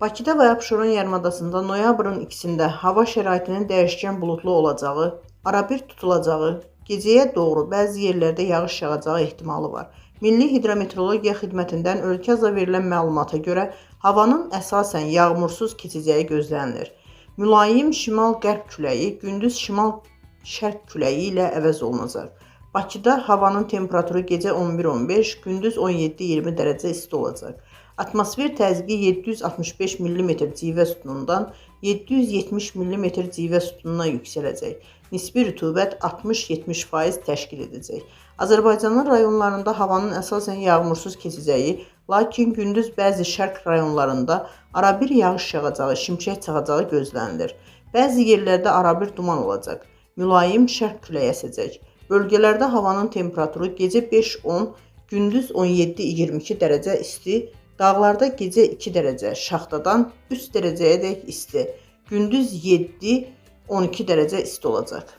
Bakıda və Abşeron yarımadasında noyabrın 2-də hava şəraitinin dəyişkən buludlu olacağı, arabir tutulacağı, gecəyə doğru bəzi yerlərdə yağış yağacağı ehtimalı var. Milli Hidrometeorologiya Xidmətindən ölkə azına verilən məlumata görə havanın əsasən yağmursuz keçəcəyi gözlənilir. Mülayim şimal-qərb küləyi gündüz şimal-şərq küləyi ilə əvəz olunacaq. Bakıda havanın temperaturu gecə 11-15, gündüz 17-20 dərəcə isti olacaq. Atmosfer təzyiqi 765 mm civə sütunundan 770 mm civə sütununa yüksələcək. Nisbi rütubət 60-70% təşkil edəcək. Azərbaycanın rayonlarında havanın əsasən yağmursuz keçəcəyi, lakin gündüz bəzi şərq rayonlarında arabir yağış yağacağı, şimşək çaxacağı gözlənilir. Bəzi yerlərdə arabir duman olacaq. Mülayim şərq küləyi əsəcək. Bölgələrdə havanın temperaturu gecə 5-10, gündüz 17-22 dərəcə isti, dağlarda gecə 2 dərəcə, şaxtadan 3 dərəcəyədək isti, gündüz 7-12 dərəcə isti olacaq.